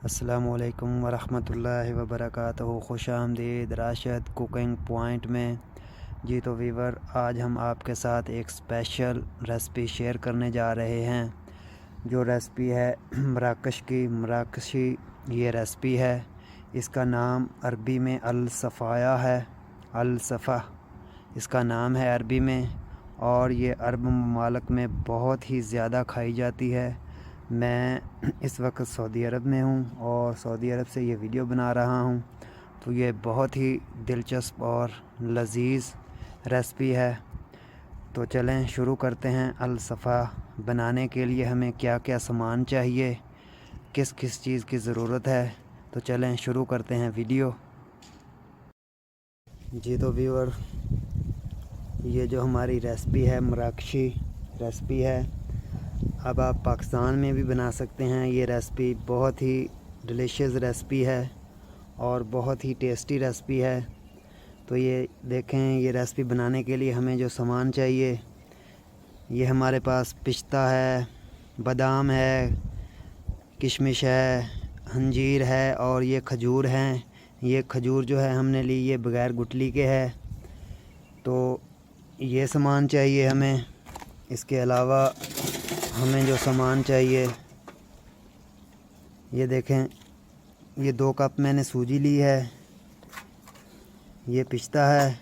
अस्सलामुअलैकुम वरहमतुल्लाहि वबरकातुहू। खुश आमदीद राशिद कुकिंग पॉइंट में। जी तो वीवर, आज हम आपके साथ एक स्पेशल रेसिपी शेयर करने जा रहे हैं। जो रेसिपी है मराकशी ये रेसिपी है। इसका नाम अरबी में अल-सफ़ाया है। अल-सफ़ा इसका नाम है अरबी में, और ये अरब ममालिक में बहुत ही ज़्यादा खाई जाती है। मैं इस वक्त सऊदी अरब में हूँ और सऊदी अरब से ये वीडियो बना रहा हूँ। तो ये बहुत ही दिलचस्प और लजीज़ रेसिपी है। तो चलें शुरू करते हैं। अल-सफ़ा बनाने के लिए हमें क्या क्या सामान चाहिए, किस किस चीज़ की ज़रूरत है, तो चलें शुरू करते हैं वीडियो। जी तो व्यूअर, ये जो हमारी रेसिपी है मराकशी रेसिपी है। अब आप पाकिस्तान में भी बना सकते हैं। ये रेसिपी बहुत ही डिलीशियस रेसिपी है और बहुत ही टेस्टी रेसिपी है। तो ये देखें, ये रेसिपी बनाने के लिए हमें जो सामान चाहिए, ये हमारे पास पिस्ता है, बादाम है, किशमिश है, अंजीर है और ये खजूर हैं। ये खजूर जो है हमने ली, ये बग़ैर गुठली के है। तो ये सामान चाहिए हमें। इसके अलावा हमें जो सामान चाहिए, ये देखें, ये 2 कप मैंने सूजी ली है, ये पिस्ता है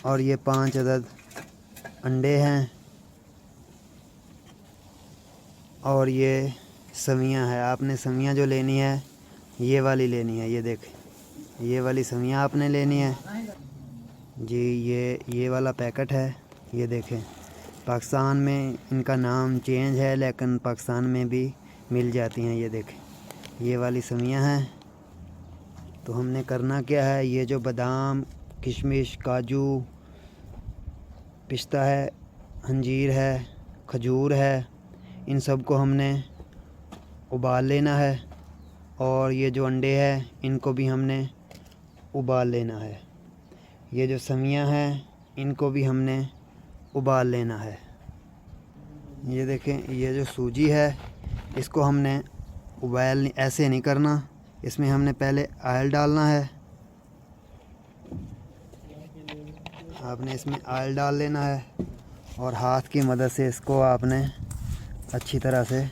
और ये 5 अदद अंडे हैं और ये सवियां है। आपने सवियां जो लेनी है ये वाली लेनी है। ये देखें, ये वाली सवियां आपने लेनी है जी। ये वाला पैकेट है। ये देखें, पाकिस्तान में इनका नाम चेंज है लेकिन पाकिस्तान में भी मिल जाती हैं। ये देखें, ये वाली सवियां हैं। तो हमने करना क्या है, ये जो बादाम, किशमिश, काजू, पिस्ता है, अंजीर है, खजूर है, इन सब को हमने उबाल लेना है। और ये जो अंडे हैं इनको भी हमने उबाल लेना है। ये जो सवियां हैं इनको भी हमने उबाल लेना है। ये देखें, ये जो सूजी है इसको हमने उबाल ऐसे नहीं करना, इसमें हमने पहले ऑयल डालना है। आपने इसमें ऑयल डाल लेना है और हाथ की मदद से इसको आपने अच्छी तरह से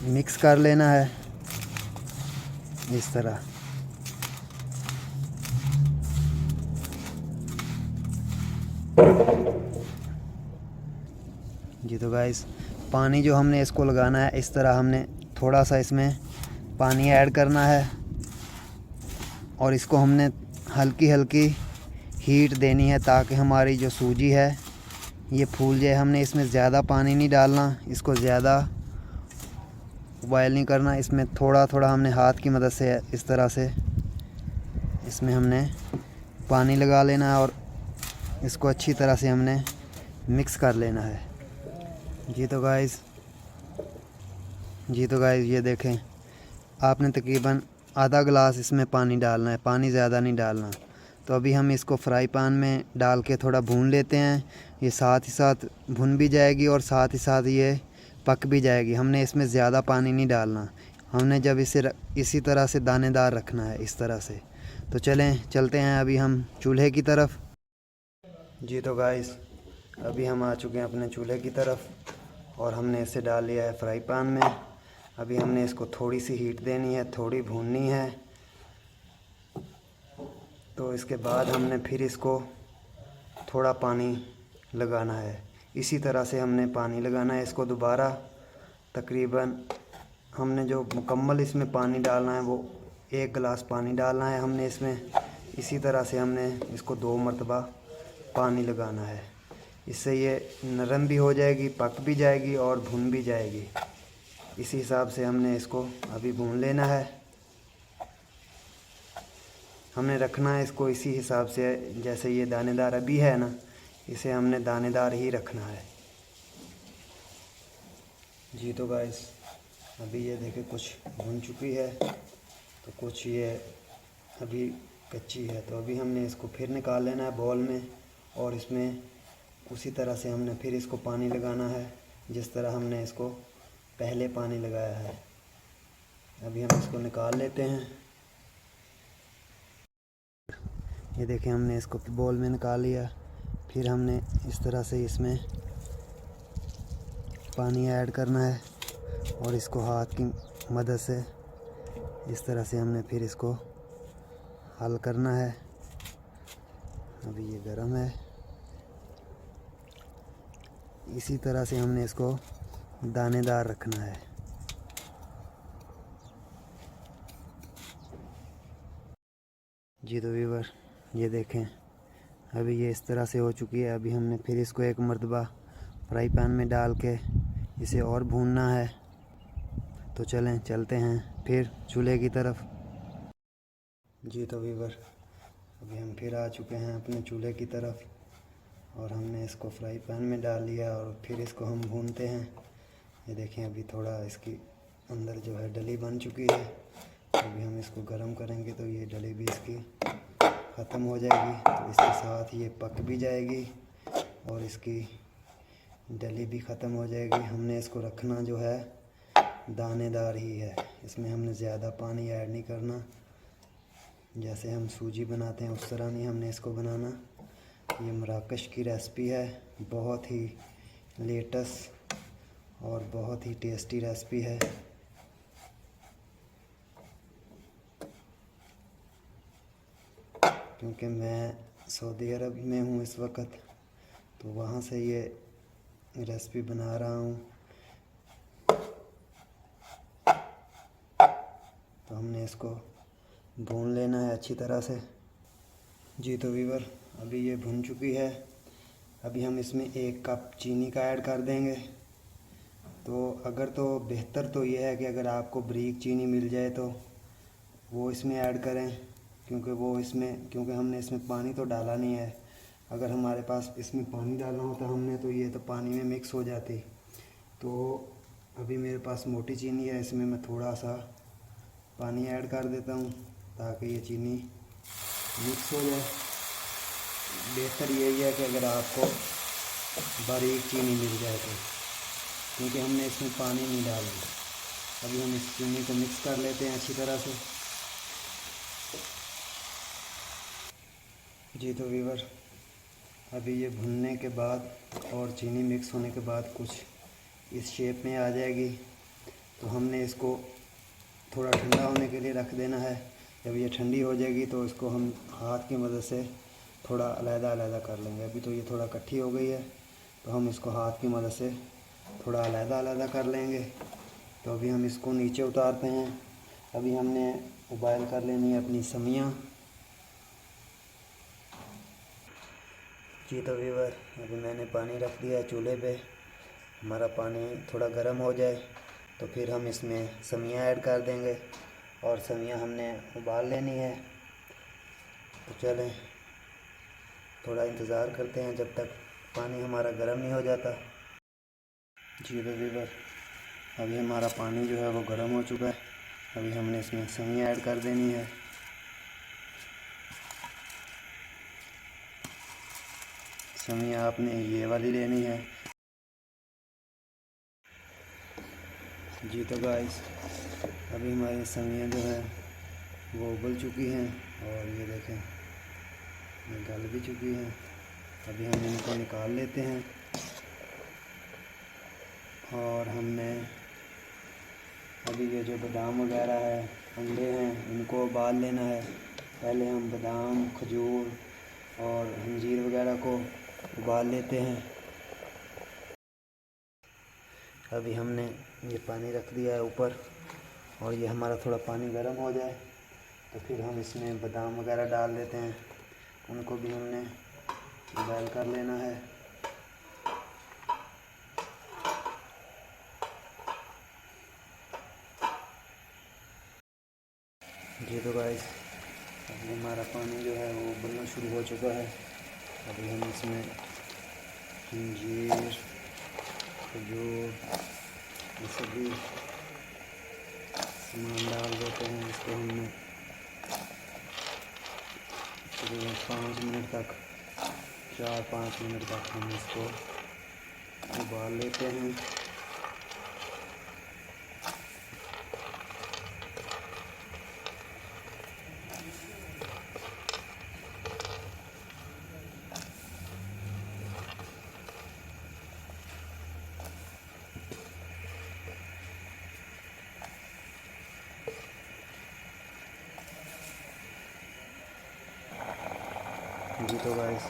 मिक्स कर लेना है इस तरह। जी तो गाइस, पानी जो हमने इसको लगाना है, इस तरह हमने थोड़ा सा इसमें पानी ऐड करना है और इसको हमने हल्की हल्की हीट देनी है ताकि हमारी जो सूजी है ये फूल जाए। हमने इसमें ज़्यादा पानी नहीं डालना, इसको ज़्यादा बॉयल नहीं करना। इसमें थोड़ा थोड़ा हमने हाथ की मदद से इस तरह से इसमें हमने पानी लगा लेना है और इसको अच्छी तरह से हमने मिक्स कर लेना है। जी तो गाइस, ये देखें, आपने तकरीबन आधा गिलास इसमें पानी डालना है, पानी ज़्यादा नहीं डालना। तो अभी हम इसको फ्राई पैन में डाल के थोड़ा भून लेते हैं। ये साथ ही साथ भुन भी जाएगी और साथ ही साथ ये पक भी जाएगी। हमने इसमें ज़्यादा पानी नहीं डालना। हमने जब इसे इसी तरह से दानेदार रखना है, इस तरह से। तो चलते हैं अभी हम चूल्हे की तरफ। जी तो गाइस, अभी हम आ चुके हैं अपने चूल्हे की तरफ और हमने इसे डाल लिया है फ्राई पैन में। अभी हमने इसको थोड़ी सी हीट देनी है, थोड़ी भूननी है। तो इसके बाद हमने फिर इसको थोड़ा पानी लगाना है। इसी तरह से हमने पानी लगाना है इसको दोबारा। तकरीबन हमने जो मुकम्मल इसमें पानी डालना है वो 1 गिलास पानी डालना है हमने इसमें। इसी तरह से हमने इसको 2 मरतबा पानी लगाना है। इससे ये नरम भी हो जाएगी, पक भी जाएगी और भुन भी जाएगी। इसी हिसाब से हमने इसको अभी भून लेना है। हमने रखना है इसको इसी हिसाब से, जैसे ये दानेदार अभी है ना, इसे हमने दानेदार ही रखना है। जी तो गाइस, अभी ये देखें कुछ भुन चुकी है तो कुछ ये अभी कच्ची है। तो अभी हमने इसको फिर निकाल लेना है बॉल में और इसमें उसी तरह से हमने फिर इसको पानी लगाना है जिस तरह हमने इसको पहले पानी लगाया है। अभी हम इसको निकाल लेते हैं। ये देखें, हमने इसको बोल में निकाल लिया। फिर हमने इस तरह से इसमें पानी ऐड करना है और इसको हाथ की मदद से इस तरह से हमने फिर इसको हल करना है। अभी ये गर्म है। इसी तरह से हमने इसको दानेदार रखना है। जी तो व्यूअर, ये देखें, अभी ये इस तरह से हो चुकी है। अभी हमने फिर इसको एक मर्तबा फ्राई पैन में डाल के इसे और भूनना है। तो चलें चलते हैं फिर चूल्हे की तरफ। जी तो व्यूअर, अभी हम फिर आ चुके हैं अपने चूल्हे की तरफ और हमने इसको फ्राई पैन में डाल लिया और फिर इसको हम भूनते हैं। ये देखें, अभी थोड़ा इसकी अंदर जो है डली बन चुकी है। अभी हम इसको गर्म करेंगे तो ये डली भी इसकी ख़त्म हो जाएगी, तो इसके साथ ये पक भी जाएगी और इसकी डली भी ख़त्म हो जाएगी। हमने इसको रखना जो है दानेदार ही है, इसमें हमने ज़्यादा पानी ऐड नहीं करना। जैसे हम सूजी बनाते हैं उस तरह नहीं हमने इसको बनाना। ये मराकश की रेसिपी है, बहुत ही लेटेस्ट और बहुत ही टेस्टी रेसिपी है। क्योंकि मैं सऊदी अरब में हूँ इस वक्त, तो वहाँ से ये रेसिपी बना रहा हूँ। तो हमने इसको भून लेना है अच्छी तरह से। जी तो व्यूअर, अभी ये भुन चुकी है। अभी हम इसमें 1 कप चीनी का ऐड कर देंगे। तो बेहतर तो ये है कि अगर आपको बारीक चीनी मिल जाए तो वो इसमें ऐड करें, क्योंकि हमने इसमें पानी तो डाला नहीं है। अगर हमारे पास इसमें पानी डालना होता हमने तो ये तो पानी में मिक्स हो जाती। तो अभी मेरे पास मोटी चीनी है, इसमें मैं थोड़ा सा पानी ऐड कर देता हूँ ताकि ये चीनी मिक्स हो जाए। बेहतर यही है कि अगर आपको बारीक चीनी मिल जाए तो, क्योंकि हमने इसमें पानी नहीं डाला। अभी हम इस चीनी को मिक्स कर लेते हैं अच्छी तरह से। जी तो व्यूअर, अभी ये भुनने के बाद और चीनी मिक्स होने के बाद कुछ इस शेप में आ जाएगी। तो हमने इसको थोड़ा ठंडा होने के लिए रख देना है। जब ये ठंडी हो जाएगी तो इसको हम हाथ की मदद से थोड़ा अलग-अलग कर लेंगे। अभी तो ये थोड़ा इकट्ठी हो गई है, तो हम इसको हाथ की मदद से थोड़ा अलग-अलग कर लेंगे। तो अभी हम इसको नीचे उतारते हैं। अभी हमने उबाल कर लेनी है अपनी समियाँ। जी तो व्यूअर, अभी मैंने पानी रख दिया चूल्हे पे। हमारा पानी थोड़ा गर्म हो जाए तो फिर हम इसमें समियाँ ऐड कर देंगे और समियाँ हमने उबाल लेनी है। तो चलें थोड़ा इंतज़ार करते हैं जब तक पानी हमारा गर्म नहीं हो जाता। जी तो व्यूअर, अभी हमारा पानी जो है वो गर्म हो चुका है। अभी हमने इसमें समियाँ ऐड कर देनी है। समियाँ आपने ये वाली लेनी है। जी तो गाइस, अभी हमारी समियाँ जो है वो उबल चुकी हैं और ये देखें ये गल भी चुकी हैं। अभी हम इनको निकाल लेते हैं और हमने अभी ये जो बादाम वगैरह है, अंडे हैं, इनको उबाल लेना है। पहले हम बादाम, खजूर और अंजीर वगैरह को उबाल लेते हैं। अभी हमने ये पानी रख दिया है ऊपर और ये हमारा थोड़ा पानी गर्म हो जाए तो फिर हम इसमें बादाम वगैरह डाल देते हैं। उनको भी हमने बॉयल कर लेना है। जी तो गाइस, अभी हमारा पानी जो है वो उबलना शुरू हो चुका है। अभी हम इसमें अंजीर, खजूर, ये सभी सामान डाल देते हैं। इसको हमने तकरीबन 5 मिनट तक, 4-5 मिनट तक हम इसको उबाल लेते हैं। जी तो गाइस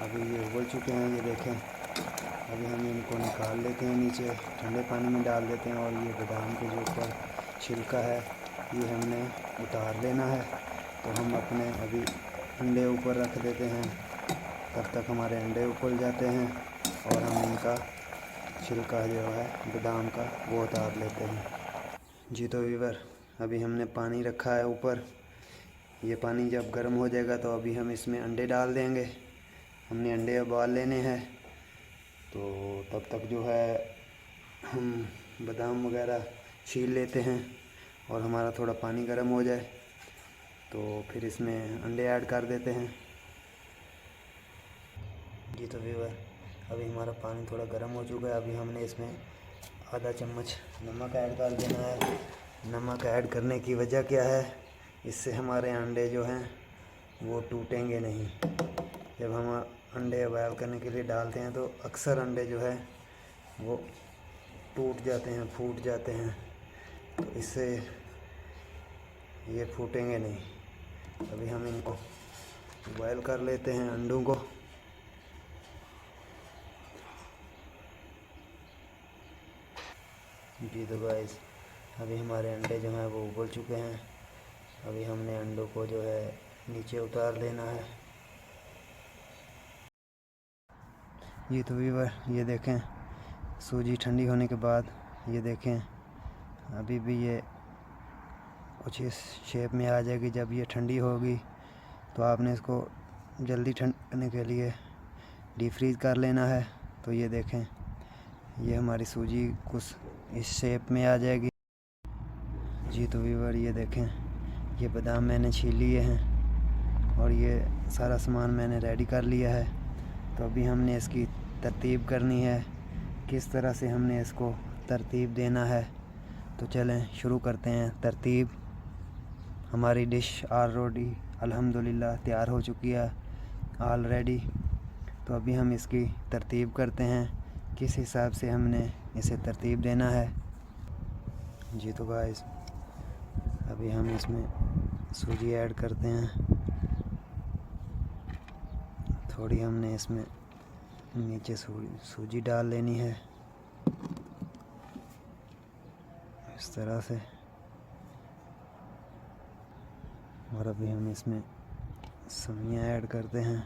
अभी ये उबल चुके हैं, ये देखें। अभी हम इनको निकाल लेते हैं, नीचे ठंडे पानी में डाल देते हैं और ये बादाम के जो ऊपर छिलका है ये हमने उतार लेना है। तो हम अपने अभी अंडे ऊपर रख देते हैं, तब तक हमारे अंडे उबल जाते हैं और हम इनका छिलका जो है बादाम का वो उतार लेते हैं। जी तो व्यूअर अभी हमने पानी रखा है ऊपर, ये पानी जब गर्म हो जाएगा तो अभी हम इसमें अंडे डाल देंगे। हमने अंडे उबाल लेने हैं, तो तब तक जो है हम बादाम वगैरह छील लेते हैं और हमारा थोड़ा पानी गर्म हो जाए तो फिर इसमें अंडे ऐड कर देते हैं। जी तो व्यूअर अभी हमारा पानी थोड़ा गर्म हो चुका है। अभी हमने इसमें आधा चम्मच नमक ऐड कर देना है। नमक ऐड करने की वजह क्या है, इससे हमारे अंडे जो हैं वो टूटेंगे नहीं। जब हम अंडे बॉयल करने के लिए डालते हैं तो अक्सर अंडे जो है वो टूट जाते हैं, फूट जाते हैं, तो इससे ये फूटेंगे नहीं। अभी हम इनको बॉयल कर लेते हैं अंडों को। जी तो गाइस अभी हमारे अंडे जो हैं वो उबल चुके हैं। अभी हमने अंडों को जो है नीचे उतार लेना है। ये तो व्यूअर ये देखें, सूजी ठंडी होने के बाद ये देखें अभी भी ये कुछ इस शेप में आ जाएगी। जब ये ठंडी होगी तो आपने इसको जल्दी ठंड करने के लिए डीप फ्रीज़ कर लेना है। तो ये देखें ये हमारी सूजी कुछ इस शेप में आ जाएगी। जी तो व्यूअर ये देखें ये बादाम मैंने छील लिए हैं और ये सारा सामान मैंने रेडी कर लिया है। तो अभी हमने इसकी तरतीब करनी है, किस तरह से हमने इसको तरतीब देना है। तो चलें शुरू करते हैं तरतीब। हमारी डिश ऑलरेडी अल्हम्दुलिल्लाह तैयार हो चुकी है ऑलरेडी। तो अभी हम इसकी तरतीब करते हैं, किस हिसाब से हमने इसे तरतीब देना है। जी तो गाइस अभी हम इसमें सूजी ऐड करते हैं। थोड़ी हमने इसमें नीचे सूजी डाल लेनी है इस तरह से, और अभी हम इसमें सेवइयां ऐड करते हैं।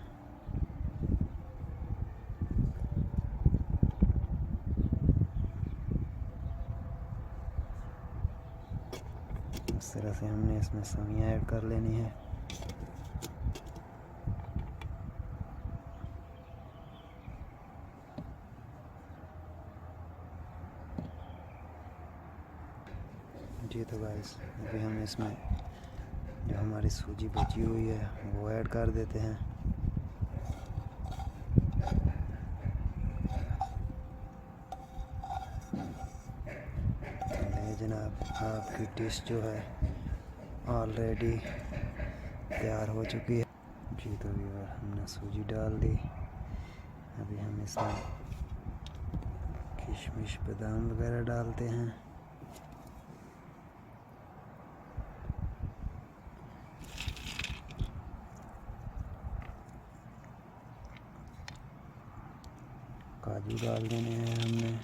इस तरह से हमने इसमें सेवइयां ऐड कर लेनी है। जी तो गाइस अभी हम इसमें जो हमारी सूजी बची हुई है वो ऐड कर देते हैं। जनाब आपकी डिश जो है ऑलरेडी तैयार हो चुकी है। जी तो व्यूअर हमने सूजी डाल दी। अभी हम इसमें किशमिश बादाम वगैरह डालते हैं। काजू डाल देने हैं हमने।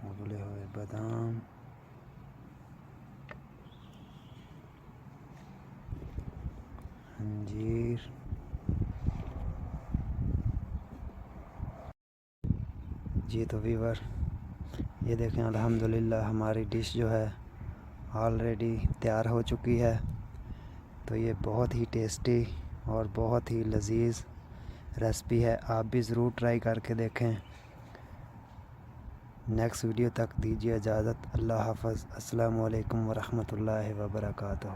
उबले हुए बादाम, अंजीर, जी तो व्यूअर ये देखें अल्हम्दुलिल्लाह हमारी डिश जो है ऑलरेडी तैयार हो चुकी है। तो ये बहुत ही टेस्टी और बहुत ही लजीज रेसिपी है, आप भी ज़रूर ट्राई करके देखें। नेक्स्ट वीडियो तक दीजिए इजाज़त। अल्लाह हाफ़िज़। अस्सलामु अलैकुम वरहमतुल्लाहि वबरकातुहू।